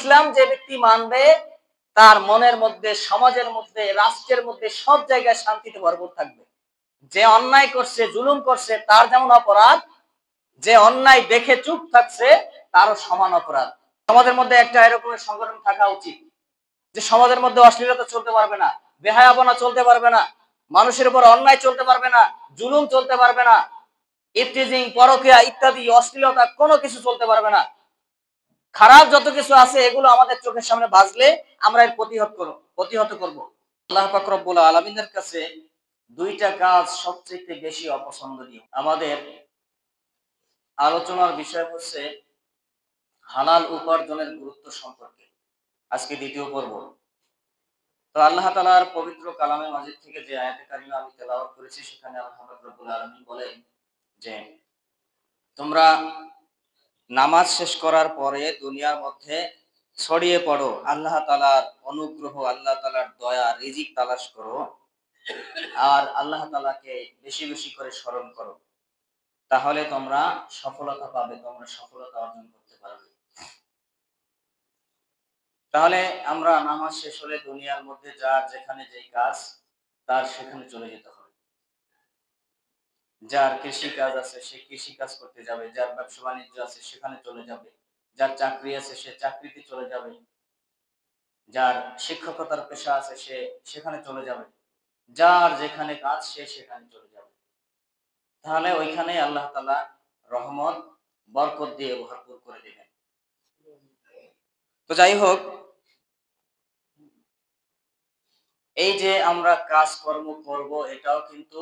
ইসলাম যে ব্যক্তি মানবে তার মনের মধ্যে, সমাজের মধ্যে, রাষ্ট্রের মধ্যে সব জায়গায় শান্তিতে ভরপুর থাকবে। যে অন্যায় করছে, জুলুম করছে, তার যেমন অপরাধ, যে অন্যায় দেখে চুপ থাকছে তারও সমান অপরাধ। সমাজের মধ্যে একটা এরকমের সংগঠন থাকা উচিত যে সমাজের মধ্যে অশ্লীলতা চলতে পারবে না, বেহায়াপনা চলতে পারবে না, মানুষের উপর অন্যায় চলতে পারবে না, জুলুম চলতে পারবে না, ইফটিজিং, পরকীয়া ইত্যাদি অশ্লীলতা কোনো কিছু চলতে পারবে না। খারাপ যত কিছু আছে এগুলো আমাদের চোখের সামনে বাজলে আমরা এর প্রতিহত করব। আল্লাহ পাক রব্বুল আলামিনের কাছে দুইটা কাজ সবচেয়ে বেশি অপছন্দনীয়। আমাদের আলোচনার বিষয় হচ্ছে হালাল উপার্জনের গুরুত্ব সম্পর্কে। আজকে দ্বিতীয় পর্ব। তো আল্লাহ তাআলার পবিত্র কালামে মাজিদ থেকে যে আয়াতে কারিমা আমি তেলাওয়াত করেছি, সেখানে আল্লাহ পাক রব্বুল আলামিন বলেন যে তোমরা নামাজ শেষ করার পরে দুনিয়ার মধ্যে ছড়িয়ে পড়ো, আল্লাহ তাআলার অনুগ্রহ, আল্লাহ তাআলার দয়া, রিজিক তালাশ করো, আর আল্লাহ তাআলাকে বেশি বেশি করে স্মরণ করো, তাহলে তোমরা সফলতা পাবে, তোমরা সফলতা অর্জন করতে পারবে। তাহলে আমরা নামাজ শেষ হলে দুনিয়ার মধ্যে যার যেখানে যেই কাজ তার সেখানে চলে যেতে হবে। যার কৃষি কাজ আছে সে কৃষি কাজ করতে যাবে, যার ব্যবসা বাণিজ্য আছে সেখানে চলে যাবে, যার চাকরি আছে সে চাকরিতে চলে যাবে, যার শিক্ষকতার পেশা আছে সে সেখানে চলে যাবে, যার যেখানে কাজ সে সেখানে চলে যাবে। তাহলে ওইখানে আল্লাহ তাআলা রহমত বরকত দিয়ে ভরপুর করে দিবেন। তো যাই হোক, এই যে আমরা কাজকর্ম করব এটাও কিন্তু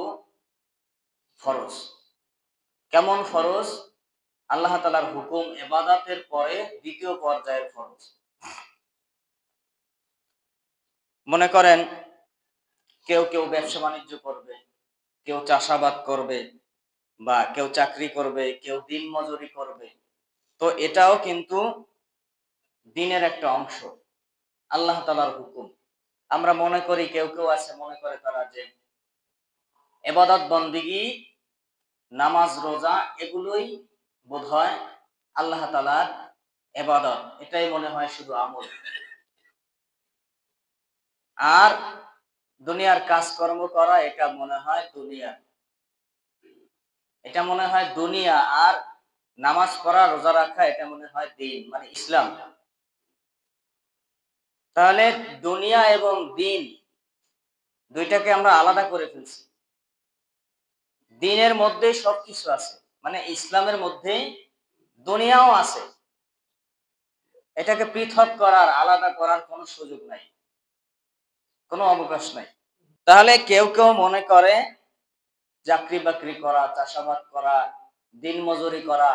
ফরজ। কেমন ফরজ? আল্লাহ তাআলার হুকুম ইবাদতের পরে দ্বিতীয় পর্যায়ের ফরজ। মনে করেন কেউ কেউ ব্যবসা বাণিজ্য করবে, কেউ চাষাবাদ করবে, বা কেউ চাকরি করবে, কেউ দিন মজুরি করবে। তো এটাও কিন্তু দিনের একটা অংশ, আল্লাহ তাআলার হুকুম। আমরা মনে করি, কেউ কেউ আছে মনে করে তারা যে ইবাদত বন্দেগী, নামাজ রোজা এগুলোই বোধহয় আল্লাহ তাআলার ইবাদত, এটাই মনে হয় শুধু আমল। আর দুনিয়ার কাজকর্ম করা এটা মনে হয় দুনিয়া, এটা মনে হয় দুনিয়া। আর নামাজ পড়া, রোজা রাখা এটা মনে হয় দিন, মানে ইসলাম। তাহলে দুনিয়া এবং দিন দুইটাকে আমরা আলাদা করে ফেলছি। দিনের মধ্যেই সবকিছু আছে, মানে ইসলামের মধ্যেই দুনিয়াও আছে। এটাকে পৃথক করার, আলাদা করার কোনো সুযোগ নাই, কোনো অবকাশ নাই। তাহলে কেউ কেউ মনে করে চাকরি বাকরি করা, চাষাবাদ করা, দিন মজুরি করা,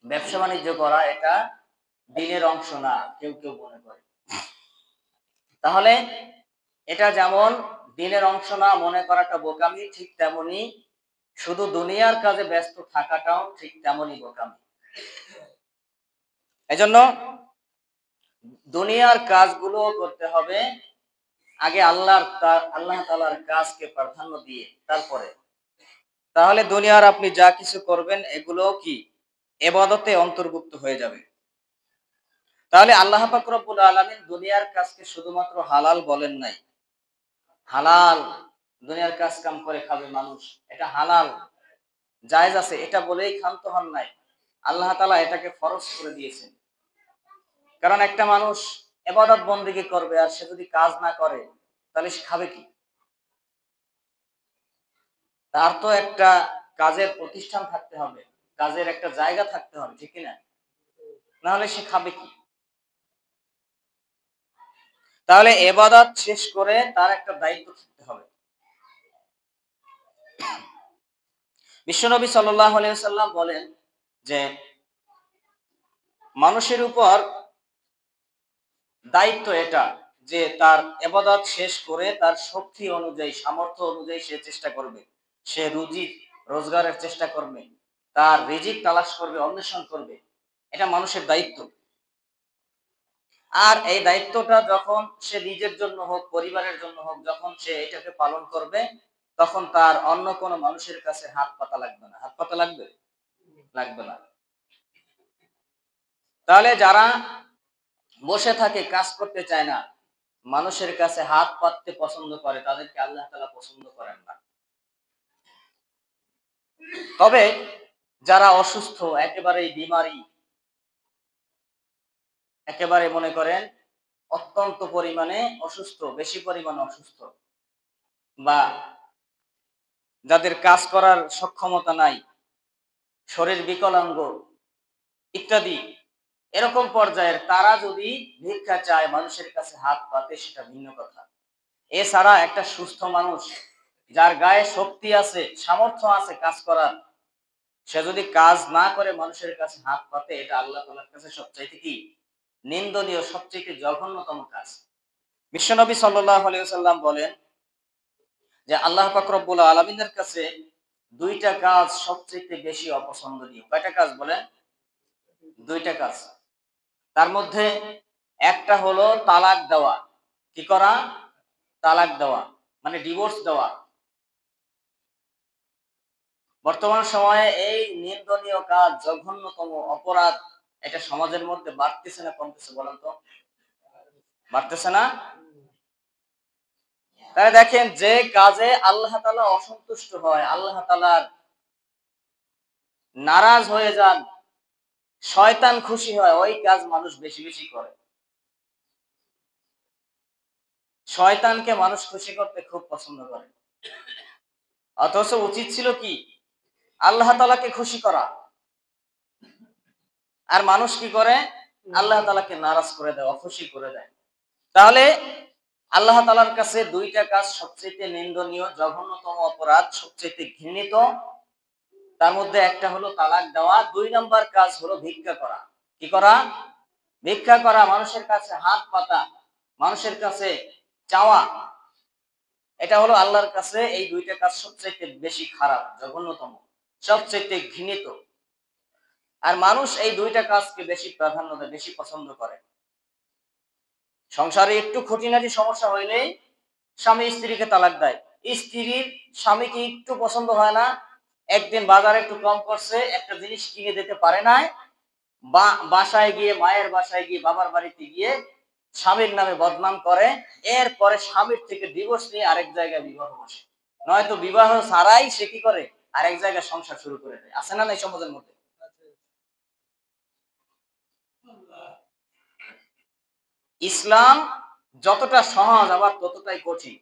ব্যবসা বাণিজ্য করা এটা দিনের অংশ না, কেউ কেউ মনে করে। তাহলে এটা যেমন দিনের অংশ না মনে করাটা বোকামি, ঠিক তেমনি শুধু দুনিয়ার কাজে ব্যস্ত থাকাটাও ঠিক তেমনই বোকামি। এজন্য দুনিয়ার কাজগুলো করতে হবে আগে আল্লাহ তাআলার কাজকে প্রাধান্য দিয়ে, তারপরে। তাহলে দুনিয়ার আপনি যা কিছু করবেন এগুলো কি ইবাদতে অন্তর্ভুক্ত হয়ে যাবে। তাহলে আল্লাহ পাক রব্বুল আলামিন দুনিয়ার কাজকে শুধুমাত্র হালাল বলেন নাই। হালাল দুনিয়ার কাজ কাম করে খাবে মানুষ, এটা হালাল জায়েজ আছে, এটা বলেই ক্ষান্ত হন নাই। আল্লাহ তাআলা এটাকে ফরজ করে দিয়েছেন। কারণ একটা মানুষ ইবাদত বন্দেগী করবে আর সে যদি কাজ না করে তাহলে সে খাবে কি? তার তো একটা কাজের প্রতিষ্ঠান থাকতে হবে, কাজের একটা জায়গা থাকতে হবে, ঠিক কিনা? না হলে সে খাবে কি? তাহলে ইবাদত শেষ করে তার একটা দায়িত্ব থাকতে হবে। বিশ্বনবী সাল্লাল্লাহু আলাইহি ওয়াসাল্লাম বলেন যে মানুষের উপর দায়িত্ব এটা যে তার ইবাদত শেষ করে তার শক্তি অনুযায়ী, সামর্থ্য অনুযায়ী সে চেষ্টা করবে, সে রুজি রোজগারের চেষ্টা করবে, তার রিজিক তালাশ করবে, অন্বেষণ করবে। এটা মানুষের দায়িত্ব। আর এই দায়িত্বটা যখন সে নিজের জন্য হোক, পরিবারের জন্য হোক, যখন সে এটাকে পালন করবে তখন তার অন্য কোনো মানুষের কাছে হাত পাতা লাগবে না। হাত পাতা লাগবে? লাগবে না। তাহলে যারা বসে থাকে, কাজ করতে চায় না, মানুষের কাছে হাত পাততে পছন্দ করে, তাদেরকে আল্লাহ তাআলা পছন্দ করেন না। তবে যারা অসুস্থ, একেবারেই বিমারি, একেবারে মনে করেন অত্যন্ত পরিমাণে অসুস্থ, বেশি পরিমাণে অসুস্থ, বা যাদের কাজ করার সক্ষমতা নাই, শরীর বিকলাঙ্গ ইত্যাদি, এরকম পর্যায়ের তারা যদি ভিক্ষা চায়, মানুষের কাছে হাত পাতে, সেটা ভিন্ন কথা। এছাড়া একটা সুস্থ মানুষ, যার গায়ে শক্তি আছে, সামর্থ্য আছে কাজ করার, সে যদি কাজ না করে মানুষের কাছে হাত পাতে, এটা আল্লাহ তাআলার কাছে সবচাইতে কি নিন্দনীয়, সবচেয়ে জঘন্যতম কাজ। বিশ্বনবী সাল্লাল্লাহু আলাইহি ওয়াসাল্লাম বলেন যে আল্লাহ পাক রব্বুল আলামিনের কাছে দুইটা কাজ সবচেয়ে বেশি অপছন্দনীয়। কয়টা কাজ বলেন? দুইটা কাজ। তার মধ্যে একটা হলো তালাক দেওয়া। কি করা? তালাক দেওয়া, মানে ডিভোর্স দেওয়া। বর্তমান সময়ে এই নিন্দনীয় কাজ, জঘন্যতম অপরাধ, এটা সমাজের মধ্যে বাড়তেছে না কমতেছে বলেন তো? বাড়তেছে না? তাই দেখেন, যে কাজে আল্লাহ তাআলা অসন্তুষ্ট হয়, আল্লাহ তাআলার নারাজ হয়ে যান, শয়তান খুশি হয়, ওই কাজ মানুষ বেশি বেশি করে। শয়তানকে মানুষ খুশি করতে খুব পছন্দ করে, অথচ উচিত ছিল কি আল্লাহ তাআলাকে খুশি করা। আর মানুষ কি করে? আল্লাহ তাআলাকে নারাজ করে দেয়, অখুশি করে দেয়। তাহলে আল্লাহ তাআলার কাছে দুইটা কাজ সবচেয়ে নিন্দনীয়, জঘন্যতম অপরাধ, সবচেয়ে ঘৃণিত। তার মধ্যে একটা হলো তালাক দেওয়া, 2 নম্বর কাজ হলো ভিক্ষা করা। কি করা? ভিক্ষা করা, মানুষের কাছে হাত পাতা, মানুষের কাছে চাওয়া। এটা হলো আল্লাহর কাছে এই দুইটা কাজ সবচেয়ে বেশি খারাপ, জঘন্যতম, সবচেয়ে ঘৃণিত। আর মানুষ এই দুইটা কাজকে বেশি প্রাধান্য দেয়, বেশি পছন্দ করে। সংসারে একটু খুঁটিনাটি সমস্যা হইলেই স্বামী স্ত্রীকে তালাক দেয়। স্ত্রীর স্বামীকে একটু পছন্দ হয় না, একদিন বাজারে একটু কম করছে, একটা জিনিস কিনে দিতে পারে নাই, বাসায় গিয়ে, মায়ের বাসায় গিয়ে, বাবার বাড়িতে গিয়ে স্বামীর নামে বদনাম করে। এরপরে স্বামীর থেকে ডিভোর্স নিয়ে আরেক জায়গায় বিবাহ বসে, নয়তো বিবাহ ছাড়াই সে কি করে আরেক জায়গায় সংসার শুরু করে দেয়। আছে না এই সমাজের মধ্যে? ইসলাম যতটা সহজ, আবার ততটাই কঠিন।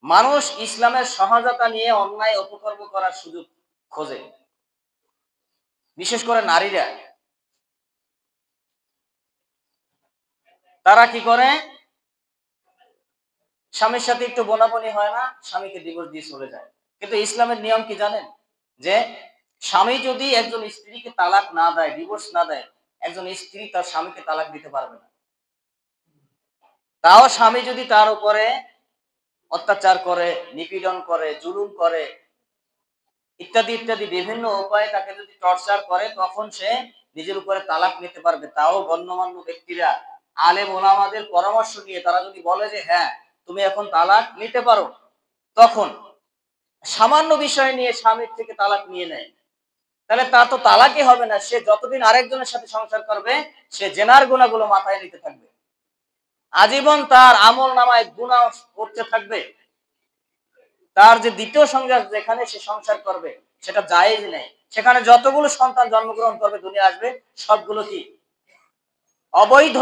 মানুষ ইসলামের সহজতা নিয়ে অন্যায় অপকর্ম করার সুযোগ খোঁজে, বিশেষ করে নারীরা। তারা কি করে? স্বামীর সাথে একটু বোনাবনি হয় না, স্বামীকে ডিভোর্স দিয়ে চলে যায়। কিন্তু ইসলামের নিয়ম কি জানেন? যে স্বামী যদি একজন স্ত্রীকে তালাক না দেয়, ডিভোর্স না দেয়, একজন স্ত্রী তার স্বামীকে তালাক দিতে পারবে না। তাও স্বামী যদি তার উপরে অত্যাচার করে, নিপীড়ন করে, জুলুম করে, ইত্যাদি ইত্যাদি বিভিন্ন উপায়ে তাকে যদি টর্চার করে, তখন সে নিজের উপরে তালাক নিতে পারবে। তাও গণ্যমান্য ব্যক্তিরা, আলেম ওলামাদের পরামর্শ নিয়ে, তারা যদি বলে যে হ্যাঁ তুমি এখন তালাক নিতে পারো, তখন সামান্য বিষয় নিয়ে স্বামীর থেকে তালাক নিয়ে নেয়, তাহলে তার তো তালাকই হবে না। সে যতদিন আরেকজনের সাথে সংসার করবে, সে জেনার গুনাহগুলো মাথায় নিতে থাকবে, আজীবন তার আমল নামায় গুনাহ করতে থাকবে। তার যে দ্বিতীয় সংসার, যেখানে সে সংসার করবে, সেটা জায়েজ নেই। সেখানে যতগুলো সন্তান জন্মগ্রহণ করবে, দুনিয়া আসবে, সবগুলো কি অবৈধ।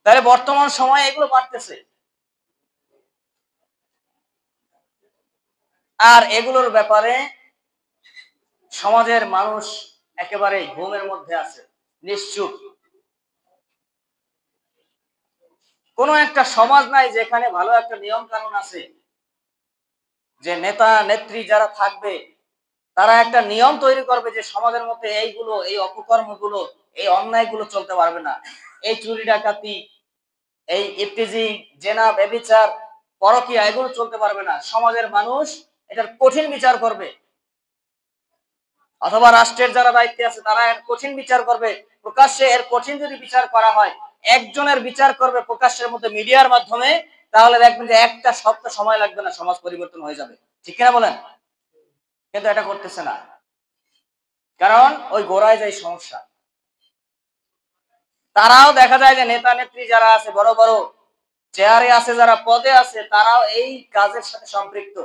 তাহলে বর্তমান সময়ে এগুলো বাড়তেছে, আর এগুলোর ব্যাপারে সমাজের মানুষ একেবারে ঘুমের মধ্যে আছে, নিশ্চুপ। কোন একটা সমাজ নাই যেখানে ভালো একটা নিয়ম কানুন আছে, যে নেতা নেত্রী যারা থাকবে, তারা একটা নিয়ম তৈরি করবে যে সমাজের মধ্যে এইগুলো, এই অপকর্মগুলো, এই অন্যায়গুলো চলতে পারবে না। এই চুরি ডাকাতি, এই ইফতিজিং, জেনা, ব্যভিচার, পরকীয়া, এগুলো চলতে পারবে না। সমাজের মানুষ এটার কঠিন বিচার করবে, অথবা রাষ্ট্রের যারা দায়িত্বে আছে তারা এর কঠিন বিচার করবে। প্রকাশ্যে এর কঠিন যদি বিচার করা হয়, একজনের বিচার করবে প্রকাশ্যের মধ্যে মিডিয়ার মাধ্যমে, তাহলে দেখবেন যে একটা সপ্তাহ সময় লাগবে না, সমাজ পরিবর্তন হয়ে যাবে। ঠিক কিনা বলেন? কিন্তু এটা করতেছে না। কারণ ওই গোড়ায় যায় সমস্যা। তারাও দেখা যায় যে নেতা নেত্রী যারা আছে, বড় বড় চেয়ারে আছে, যারা পদে আছে, তারাও এই কাজের সাথে সম্পৃক্ত,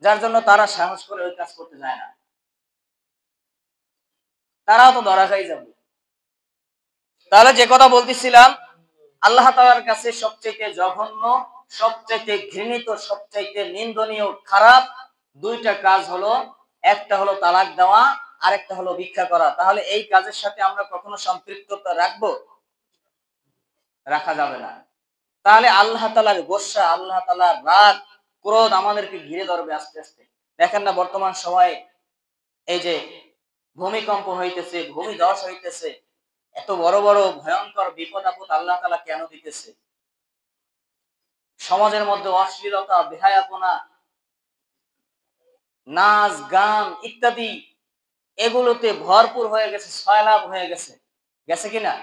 যার জন্য তারা সাহস করে ওই কাজ করতে যায় না। তারাও তো ধরা খাই যাবে। তাহলে যে কথা বলতেছিলাম, আল্লাহ তাআলার কাছে সবচেয়ে জঘন্য, সবচেয়ে ঘৃণিত, সবচেয়ে নিন্দনীয়, খারাপ দুইটা কাজ হলো, একটা হলো তালাক দেওয়া, আর একটা হলো ভিক্ষা করা। তাহলে এই কাজের সাথে আমরা কখনো সম্পৃক্ততা রাখবো? রাখা যাবে না। তাহলে আল্লাহ তাআলার গোসা, আল্লাহ তাআলার রাগ, ক্রোধ আমাদেরকে ঘিরে ধরবে আস্তে আস্তে। দেখেন না বর্তমান সময়ে এই যে ভূমিকম্প হইতেছে, ভূমিধস হইতেছে, এত বড় বড় ভয়ঙ্কর বিপদ আপদ আল্লাহ তাআলা কেন দিতেছে? সমাজের মধ্যে অশ্লীলতা, বেহায়াপনা, নাচ গান ইত্যাদি এগুলোতে ভরপুর হয়ে গেছে, সয়লাব হয়ে গেছে, গেছে কিনা?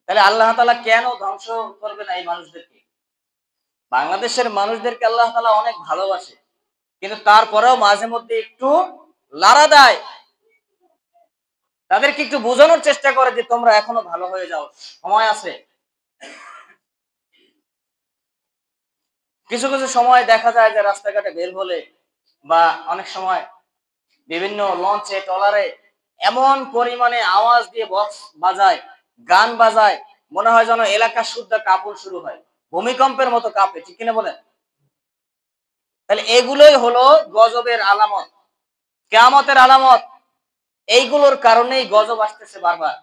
তাহলে আল্লাহ তাআলা কেন ধ্বংস করবে না এই মানুষদেরকে? বাংলাদেশের মানুষদেরকে আল্লাহ তাআলা অনেক ভালোবাসে, কিন্তু তারপরেও মাঝে মধ্যে একটু লাড়া দেয়, তাদেরকে একটু বোঝানোর চেষ্টা করে যে তোমরা এখনো ভালো হয়ে যাও, সময় আছে। কিছু কিছু সময় দেখা যায় যে রাস্তাঘাটে বের হলে বা অনেক সময় বিভিন্ন লঞ্চে, ট্রলারে এমন পরিমাণে আওয়াজ দিয়ে বক্স বাজায়, গান বাজায়, মনে হয় যেন এলাকা শুদ্ধ কাঁপন শুরু হয়, ভূমিকম্পের মতো কাঁপে, ঠিক কিনা বলেন? তাহলে এগুলোই হলো গজবের আলামত, কিয়ামতের আলামত। এইগুলোর কারণেই গজব আসতেছে বারবার।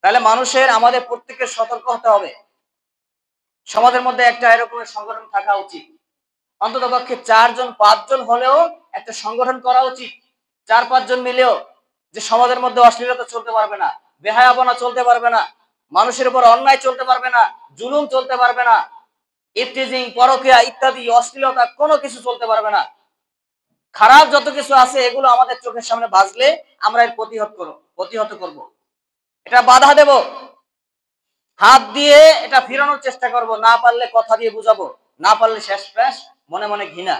তাহলে মানুষের, আমাদের প্রত্যেকের সতর্ক হতে হবে। সমাজের মধ্যে একটা এরকমের সংগঠন থাকা উচিত, অন্তত পক্ষে 4 জন 5 জন হলেও একটা সংগঠন করা উচিত, 4-5 জন মিলেও, যে সমাজের মধ্যে অশ্লীলতা চলতে পারবে না, বেহায়াপনা চলতে পারবে না, মানুষের উপর অন্যায় চলতে পারবে না, জুলুম চলতে পারবে না, ইফটিজিং, পরকীয়া ইত্যাদি অশ্লীলতা কোনো কিছু চলতে পারবে না। খারাপ যত কিছু আছে এগুলো আমাদের চোখের সামনে বাজলে আমরা এর প্রতিহত করব, এটা বাধা দেব, হাত দিয়ে এটা ফিরানোর চেষ্টা করব, না পারলে কথা দিয়ে বুঝাবো, না পারলে শেষ পেশ, মনে মনে ঘৃণা।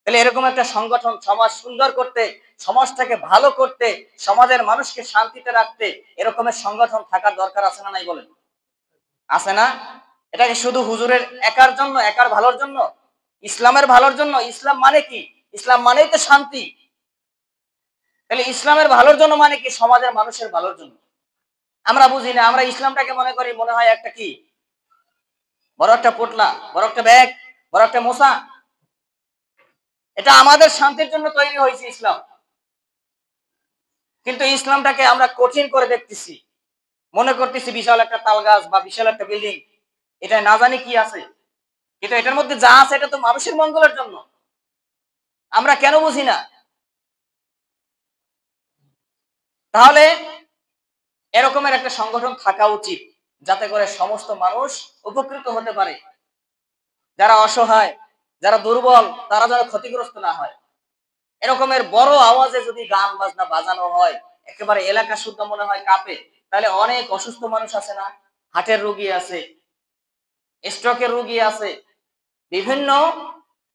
তাহলে এরকম একটা সংগঠন সমাজ সুন্দর করতে, সমাজটাকে ভালো করতে, সমাজের মানুষকে শান্তিতে রাখতে এরকমের সংগঠন থাকার দরকার আছে না নাই বলেন? আছে না? এটা কি শুধু হুজুরের একার জন্য, একার ভালোর জন্য? ইসলামের ভালোর জন্য? ইসলাম মানে কি? ইসলাম মানেই তো শান্তি। তাহলে ইসলামের ভালোর জন্য মানে কি? সমাজের মানুষের ভালোর জন্য। আমরা বুঝি না, আমরা ইসলামটাকে মনে করি, মনে হয় একটা কি, বড় একটা পোটলা, বড় একটা ব্যাগ, বড় একটা মশা। এটা আমাদের শান্তির জন্য তৈরি হয়েছে ইসলাম, কিন্তু ইসলামটাকে আমরা কঠিন করে দেখতেছি, মনে করতেছি বিশাল একটা তাল গাছ বা বিশাল একটা বিল্ডিং, এটা না জানি কি আছে, কিন্তু এটার মধ্যে যা আছে এটা তো মানুষের মঙ্গলের জন্য। আমরা কেন বুঝি না? তাহলে এরকমের একটা সংগঠন থাকা উচিত, যাতে করে সমস্ত মানুষ উপকৃত হতে পারে, যারা অসহায়, যারা দুর্বল, তারা যেন ক্ষতিগ্রস্ত না হয়। এরকমের বড় আওয়াজে যদি গান বাজনা বাজানো হয়, একেবারে এলাকা শুদ্ধ মনে হয় কাঁপে, তাহলে অনেক অসুস্থ মানুষ আছে না, হার্টের রোগী আছে, স্ট্রোকের রোগী আছে, বিভিন্ন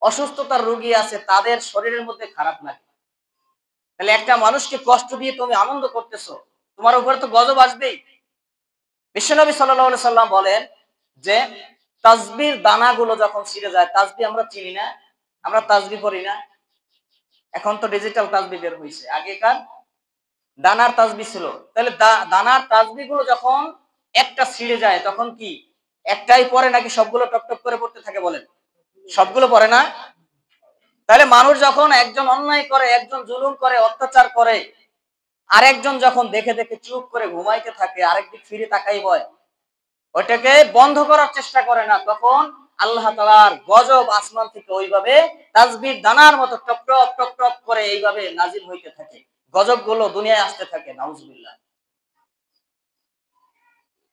অসুস্থতার রোগী আছে, তাদের শরীরের মধ্যে খারাপ লাগে। তাহলে একটা মানুষকে কষ্ট দিয়ে তুমি আনন্দ করতেছো, তোমার উপরে তো গজব আসবেই। বিশ্বনবী সাল্লাল্লাহু আলাইহি সাল্লাম বলেন যে তাসবির দানাগুলো যখন ছিঁড়ে যায়, তাসবিহ আমরা চিনি না, আমরা তাসবিহ পড়ি না, এখন তো ডিজিটাল তাসবিহ বের হয়েছে, আগেকার দানার তাসবিহ ছিল। তাহলে দানার তাসবিহ গুলো যখন একটা ছিঁড়ে যায়, তখন কি একটাই পড়ে নাকি সবগুলো টপ টপ করে পড়তে থাকে বলেন? সবগুলো পড়ে না। তাহলে মানুষ যখন একজন অন্যায় করে, একজন জুলুম করে, অত্যাচার করে, আরেকজন যখন দেখে দেখে চুপ করে ঘুমাইতে থাকে, আরেকদিক ফিরে তাকাই বয়, ওইটাকে বন্ধ করার চেষ্টা করে না, তখন আল্লাহ তাআলার গজব আসমান থেকে ওইভাবে তাসবিহর দানার মতো টপ টপ টপ টপ করে এইভাবে নাজিল হইতে থাকে, গজব গুলো দুনিয়ায় আসতে থাকে, নাউজুবিল্লাহ।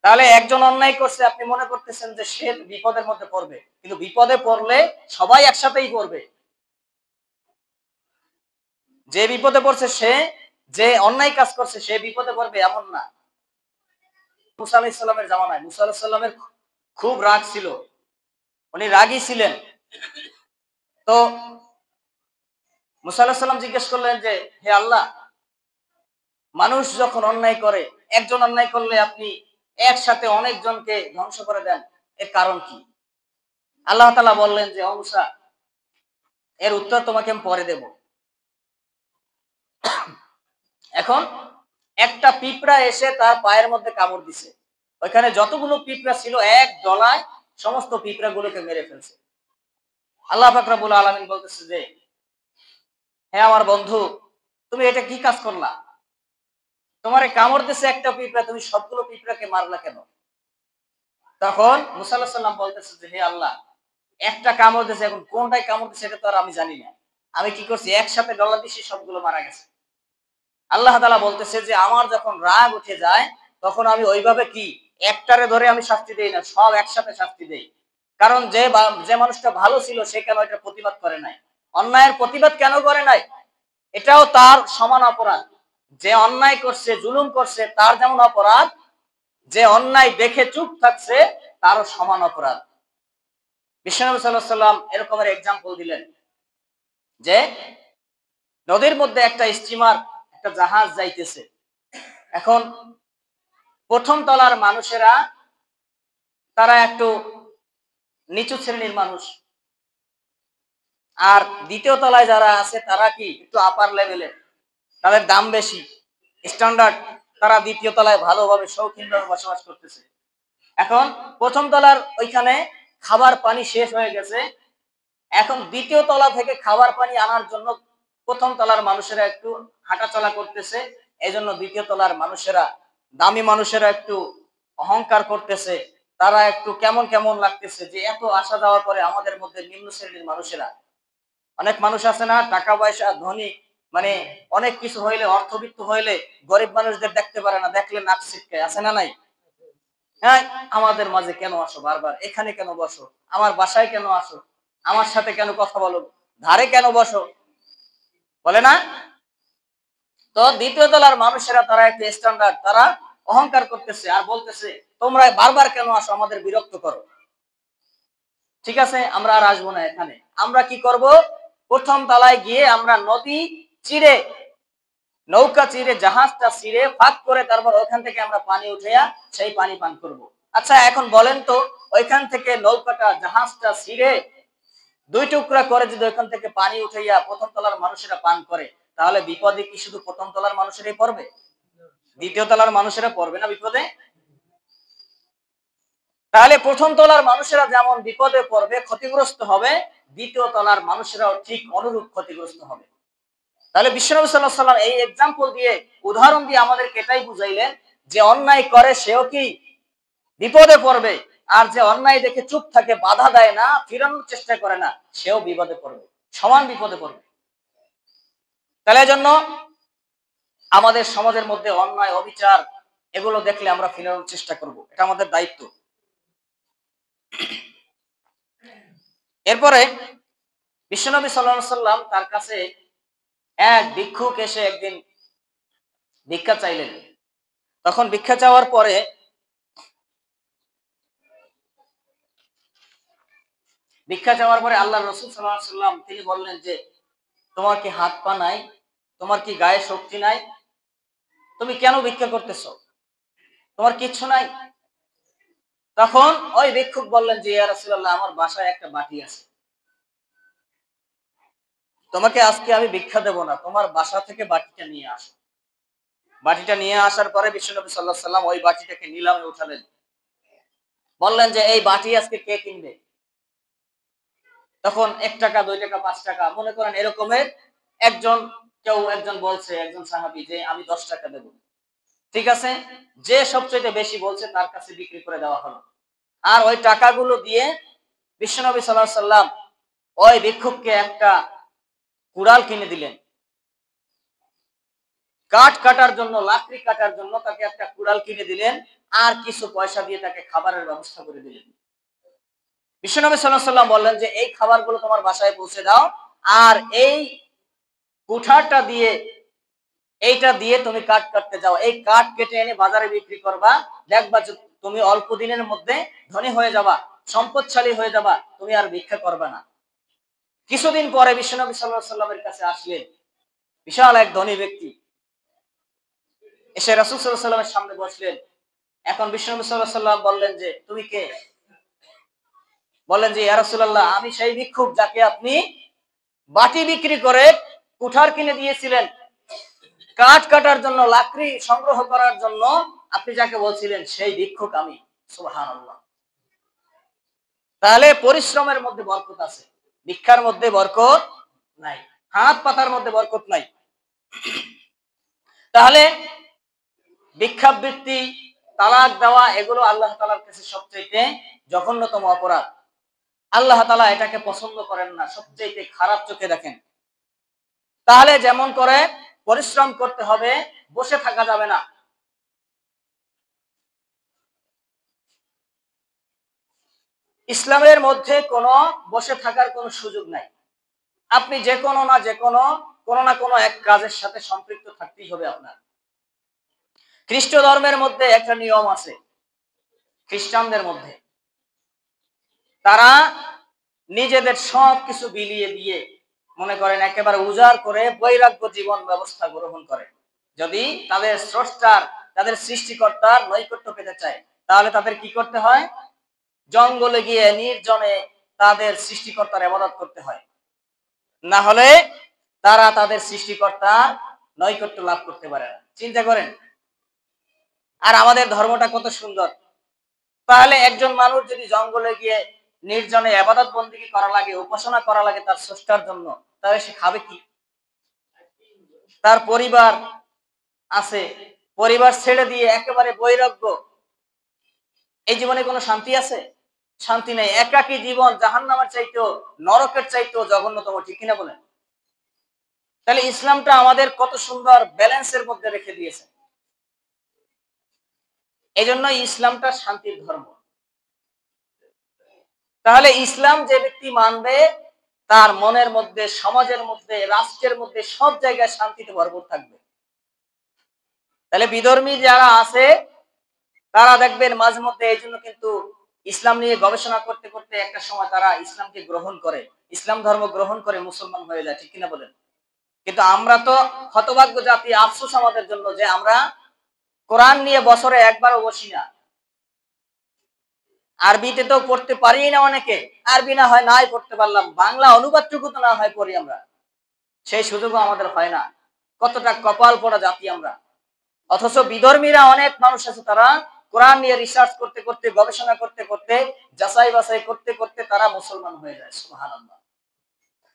তাহলে একজন অন্যায় করছে, আপনি মনে করতেছেন যে সে বিপদের মধ্যে পড়বে, কিন্তু বিপদে পড়লে সবাই একসাথেই পড়বে। যে বিপদে পড়ছে সে, যে অন্যায় কাজ করছে সে বিপদে পড়বে এমন না। মুসা আলাইহিস সালামের জামানায় মুসা আলাইহিস সালামের খুব রাগ ছিল, উনি রাগী ছিলেন। তো মুসা আলাইহিস সালাম জিজ্ঞেস করলেন যে হে আল্লাহ, মানুষ যখন অন্যায় করে, একজন অন্যায় করলে আপনি একসাথে অনেকজনকে ধ্বংস করে দেন, এর কারণ কি? আল্লাহ তাআলা বললেন যে ও মুসা, এর উত্তর তোমাকে আমি পরে দেব। এখন একটা পিঁপড়া এসে তার পায়ের মধ্যে কামড় দিছে, ওইখানে যতগুলো পিঁপড়া ছিল এক ডলায় সমস্ত পিঁপড়াগুলোকে মেরে ফেলছে। আল্লাহ পাক রব্বুল আলামিন বলতেছে যে হে আমার বন্ধু, তুমি এটা কি কাজ করলা? তোমারে কামড় দিছে একটা পিঁপড়া, তুমি সবগুলো পিঁপড়াকে মারলা কেন? তখন মুসা আলাইহিস সালাম বলতেছে যে হে আল্লাহ, একটা কামড় দিছে, এখন কোনটায় কামড় দিছে এটা তো আর আমি জানি না। আমি কি করছি, একসাথে ডলা দিছি, সবগুলো মারা গেছে। আল্লাহ তাআলা বলতেছে যে আমার যখন রাগ উঠে যায় তখন আমি ওইভাবে কি একটারে ধরে আমি শাস্তি দেই না, সব একসাথে শাস্তি দেই। কারণ যে মানুষটা ভালো ছিল সে কেন এটা প্রতিবাদ করে নাই, অন্যায়ের প্রতিবাদ কেন করে নাই, এটাও তার সমান অপরাধ। যে অন্যায় করছে, জুলুম করছে, তার যেমন অপরাধ, যে অন্যায় দেখে চুপ থাকছে তারও সমান অপরাধ। বিশ্বনবী সাল্লাল্লাহু আলাইহি ওয়াসাল্লাম এরকমের এক্সাম্পল দিলেন যে নদীর মধ্যে একটা স্টিমার, একটা জাহাজ যাইতেছে। এখন প্রথম তলার মানুষেরা তারা একটু নিচু শ্রেণীর মানুষ, আর দ্বিতীয় তলায় যারা আছে তারা কি একটু আপার লেভেলের, তাদের দাম বেশি, স্ট্যান্ডার্ড, তারা দ্বিতীয় তলায় ভালোভাবে শৌখিনভাবে বসবাস করতেছে। এখন প্রথম তলার ওইখানে খাবার পানি শেষ হয়ে গেছে, এখন দ্বিতীয় তলা থেকে খাবার পানি আনার জন্য প্রথম তলার মানুষেরা একটু হাঁটাচলা করতেছে। এই জন্য দ্বিতীয় তলার মানুষেরা, দামি মানুষেরা একটু অহংকার করতেছে, তারা একটু কেমন কেমন লাগতেছে যে এত আসা যাওয়া করে আমাদের মধ্যে নিম্ন শ্রেণীর মানুষেরা। অনেক মানুষ আছে না, টাকা পয়সা ধনী, মানে অনেক কিছু হইলে, অর্থবিত্ত হইলে গরিব মানুষদের দেখতে পারে না, দেখলে নাক ছিটকায়, আছে না নাই? হ্যাঁ, আমাদের মাঝে কেন আসো বারবার, এখানে কেন বসো, আমার বাসায় কেন আসো, আমার সাথে কেন কথা বলো, ধারে কেন বসো, বলে না? তো দ্বিতীয় তলার মানুষেরা তারা একটু স্ট্যান্ডার্ড, তারা অহংকার করতেছে আর বলতেছে তোমরা বারবার কেন আসো, আমাদের বিরক্ত করো। ঠিক আছে, আমরা আর আসবো না এখানে। আমরা কি করব, প্রথম তলায় গিয়ে আমরা নদী চিরে, নৌকা চিরে, জাহাজটা চিরে ফাঁক করে তারপর ওখান থেকে আমরা পানি উঠাইয়া সেই পানি পান করব। আচ্ছা এখন বলেন তো, ওইখান থেকে নৌকাটা, জাহাজটা ছিঁড়ে দুই টুকরা করে যদি ওইখান থেকে পানি উঠাইয়া প্রথম তলার মানুষেরা পান করে, তাহলে বিপদে কি শুধু প্রথম তলার মানুষেরাই পড়বে? দ্বিতীয় তলার মানুষেরা পড়বে না বিপদে? তাহলে প্রথম তলার মানুষেরা যেমন বিপদে পড়বে, ক্ষতিগ্রস্ত হবে, দ্বিতীয় তলার মানুষেরাও ঠিক অনুরূপ ক্ষতিগ্রস্ত হবে। তাহলে বিশ্বনবী সাল্লাল্লাহু আলাইহি ওয়াসাল্লাম এই এক্সাম্পল দিয়ে, উদাহরণ দিয়ে আমাদেরকে এটাই বুঝাইলেন যে অন্যায় করে সেও কি বিপদে পড়বে, আর যে অন্যায় দেখে চুপ থাকে, বাধা দেয় না, ফিরানোর চেষ্টা করে না, সেও বিপদে পড়বে, সমান বিপদে পড়বে। তাহলে এজন্য আমাদের সমাজের মধ্যে অন্যায়, অবিচার এগুলো দেখলে আমরা ফিরানোর চেষ্টা করব, এটা আমাদের দায়িত্ব। এরপরে বিশ্বনবী সাল্লাল্লাহু আলাইহি ওয়াসাল্লাম তার কাছে এক ভিক্ষুক এসে একদিন ভিক্ষা চাইলেন। তখন ভিক্ষা চাওয়ার পরে আল্লাহর রাসূল সাল্লাল্লাহু আলাইহি ওয়াসাল্লাম তিনি বললেন যে তোমার কি হাত পা নাই, তোমার কি গায়ে শক্তি নাই, তুমি কেন ভিক্ষা করতেছো, তোমার কিচ্ছু নাই? তখন ওই ভিক্ষুক বললেন যে ইয়া রাসূলুল্লাহ, আমার বাসায় একটা বাটি আছে, তোমাকে আজকে আমি ভিক্ষা দেব না, তোমার বাসা থেকে বাটিটা নিয়ে আসো। বাটিটা নিয়ে আসার পরে বিশ্বনবী সাল্লাল্লাহু আলাইহি ওয়াসাল্লাম ওই বাটিটাকে নিলামে উঠালেন, বললেন যে এই বাটি আজকে কে কিনবে? তখন 1 টাকা, 2 টাকা, 5 টাকা, মনে করেন এরকমের একজন বলছে, একজন সাহাবী যে আমি 10 টাকা দেব। ঠিক আছে, যে সবচেয়ে বেশি বলছে তার কাছে বিক্রি করে দেওয়া হলো। আর ওই টাকাগুলো দিয়ে বিশ্বনবী সাল্লাল্লাহু আলাইহি ওয়াসাল্লাম ওই ভিক্ষুককে একটা কুড়াল কিনে দিলেন। কাঠ কাটার জন্য, লাকড়ি কাটার জন্য তাকে একটা কুড়াল কিনে দিলেন, আর কিছু পয়সা দিয়ে তাকে খাবারের ব্যবস্থা করে দিলেন। বিশ্বনবী সাল্লাল্লাহু আলাইহি ওয়াসাল্লাম বললেন যে এই খাবারগুলো তোমার বাসায় পৌঁছে দাও, আর এই কুঠারটা দিয়ে, এইটা দিয়ে তুমি কাঠ কাটতে যাও, এই কাঠ কেটে এনে বাজারে বিক্রি করবা, দেখবা তুমি অল্প দিনের মধ্যে ধনী হয়ে যাবা, সম্পদশালী হয়ে যাবা, তুমি আর ভিক্ষা করবে না। কিছুদিন পরে বিশ্বনবী সাল্লাল্লাহু আলাইহি সাল্লামের কাছে আসলেন বিশাল এক ধনী ব্যক্তি, এসে রাসূল সাল্লাল্লাহু আলাইহি সাল্লামের সামনে বসলেন। এখন বিশ্বনবী সাল্লাল্লাহু আলাইহি সাল্লাম বললেন যে, তুমি কে? বললেন যে, ইয়া রাসূলুল্লাহ, আমি সেই ভিক্ষুক যাকে আপনি বাটি বিক্রি করে কুঠার কিনে দিয়েছিলেন, কাঠ কাটার জন্য, লাকড়ি সংগ্রহ করার জন্য আপনি যাকে বলছিলেন, সেই ভিক্ষুক আমি। সুবহানাল্লাহ। তাহলে পরিশ্রমের মধ্যে বরকত আছে, ভিক্ষার মধ্যে বরকত নাই, হাত পাতার মধ্যে বরকত নাই। তাহলে ভিক্ষাবৃত্তি, তালাক দেওয়া, এগুলো আল্লাহ তাআলার কাছে সবচেয়ে জঘন্যতম অপরাধ। আল্লাহ তাআলা এটাকে পছন্দ করেন না, সবচেয়ে খারাপ চোখে দেখেন। তাহলে যেমন করে পরিশ্রম করতে হবে, বসে থাকা যাবে না। ইসলামের মধ্যে কোনো বসে থাকার কোনো সুযোগ নাই। আপনি যে কোনো না কোনো এক কাজের সাথে সম্পৃক্ত থাকতেই হবে আপনার। খ্রিস্ট ধর্মের মধ্যে একটা নিয়ম আছে, খ্রিস্টানদের মধ্যে তারা নিজেদের সব কিছু বিলিয়ে দিয়ে, মনে করেন একেবারে উজাড় করে বৈরাগ্য জীবন ব্যবস্থা গ্রহণ করে। যদি তাদের স্রষ্টার, তাদের সৃষ্টিকর্তার নৈকট্য পেতে চায়, তাহলে তাদের কি করতে হয়? জঙ্গলে গিয়ে নির্জনে তাদের সৃষ্টিকর্তার ইবাদত করতে হয়, না হলে তারা তাদের সৃষ্টিকর্তার নৈকট্য লাভ করতে পারে না। চিন্তা করেন। আর আমাদের ধর্মটা কত সুন্দর। তাহলে একজন মানুষ যদি জঙ্গলে গিয়ে নির্জনে ইবাদত বন্দেগী করা লাগে, উপাসনা করা লাগে তার স্রষ্টার জন্য, তাহলে সে খাবে কি? তার পরিবার আছে, পরিবার ছেড়ে দিয়ে একেবারে বৈরাগ্য, এই জীবনে কোনো শান্তি আছে? শান্তি নেই। একাকী জীবন জাহান্নামের চাইতেও, নরকের চাইতেও জঘন্যতম, ঠিক কিনা বলেন? তাহলে ইসলামটা আমাদের কত সুন্দর ব্যালেন্সের মধ্যে রেখে দিয়েছে। এই জন্য ইসলামটা শান্তির ধর্ম। তাহলে ইসলাম যে ব্যক্তি মানবে, তার মনের মধ্যে, সমাজের মধ্যে, রাষ্ট্রের মধ্যে, সব জায়গায় শান্তিতে ভরপুর থাকবে। তাহলে বিধর্মী যারা আছে তারা দেখবেন মাঝে মধ্যে, এই জন্য কিন্তু ইসলাম নিয়ে গবেষণা করতে করতে একটা সময় তারা ইসলামকে গ্রহণ করে, ইসলাম ধর্ম গ্রহণ করে মুসলমান হয়ে যায়, ঠিক কিনা বলেন? কিন্তু আমরা তো হতভাগ্য জাতি, আফসোস আমাদের জন্য যে আমরা কোরআন নিয়ে বছরে একবারও বসি না। আরবিতে তো পড়তে পারি না, অনেকে আরবি না হয় নাই পড়তে পারলাম, বাংলা অনুবাদটুকু তো না হয় পড়ি আমরা, সেই সুযোগও আমাদের হয় না। কতটা কপাল পড়া জাতি আমরা। অথচ বিধর্মীরা অনেক মানুষ আছে, তারা কোরআন নিয়ে রিসার্চ করতে করতে, গবেষণা করতে করতে, যাচাই বাছাই করতে করতে তারা মুসলমান হয়ে যায়। সুবহানাল্লাহ।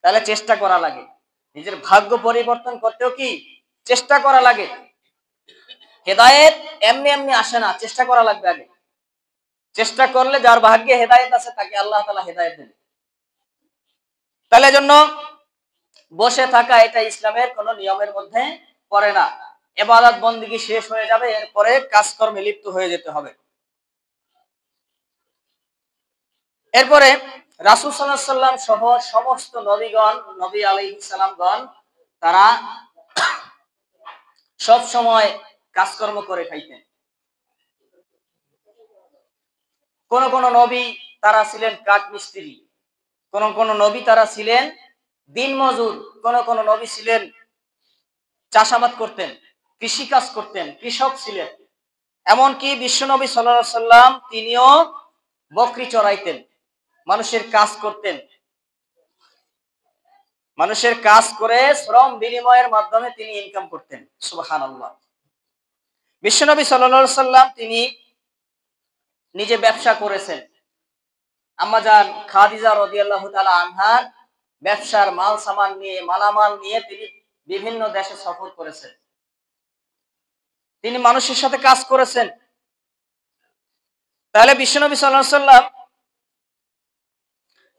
তাহলে চেষ্টা করা লাগে, নিজের ভাগ্য পরিবর্তন করতেও কি চেষ্টা করা লাগে। হেদায়েত এমনি এমনি আসে না, চেষ্টা করা লাগবে আগে। চেষ্টা করলে যার ভাগ্যে হেদায়েত আছে তাকে আল্লাহ তাআলা হেদায়েত দেন। তাহলে জন্য বসে থাকা এটা ইসলামের কোন নিয়মের মধ্যে পড়ে না। ইবাদত বন্দেগী শেষ হয়ে যাবে, এরপরে কাজকর্মে লিপ্ত হয়ে যেতে হবে। এরপরে রাসূল সাল্লাল্লাহু আলাইহি সাল্লাম সহ সমস্ত নবীগণ, নবী আলাইহিস সালামগণ, তারা সব সময় কাজকর্ম করে খাইতেন। কোন কোন নবী তারা ছিলেন কাঠ মিস্ত্রি, কোন কোন নবী তারা ছিলেন দিনমজুর, কোন কোন নবী ছিলেন চাষাবাদ করতেন, কৃষি কাজ করতেন, কৃষক ছিলেন। এমনকি বিশ্বনবী সাল্লাল্লাহু আলাইহি সাল্লাম তিনিও বকরি চড়াইতেন, মানুষের কাজ করতেন, মানুষের কাজ করে শ্রম বিনিময়ের মাধ্যমে তিনি ইনকাম করতেন। সুবহানাল্লাহ। বিশ্বনবী সাল্লাল্লাহু আলাইহি সাল্লাম তিনি নিজে ব্যবসা করেছেন। আম্মা জান খাদিজা রাদিয়াল্লাহু তাআলা আনহার ব্যবসার মাল সামান নিয়ে, মালামাল নিয়ে তিনি বিভিন্ন দেশে সফর করেছেন। তিনি মানুষের সাথে কাজ করেছেন। তাহলে বিশ্বনবী সাল্লাল্লাহু আলাইহি সাল্লাম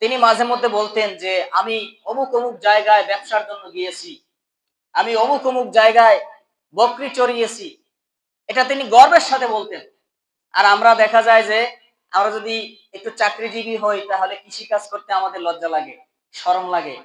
তিনি মাঝে মধ্যে বলতেন যে, আমি অমুক অমুক জায়গায় ব্যবসার জন্য গিয়েছি, আমি অমুক অমুক জায়গায় বকরি চড়িয়েছি। এটা তিনি গর্বের সাথে বলতেন। আর আমরা দেখা যায় যে, আমরা যদি একটু চাকরিজীবী হই, তাহলে কৃষি কাজ করতে আমাদের লজ্জা লাগে, শরম লাগে।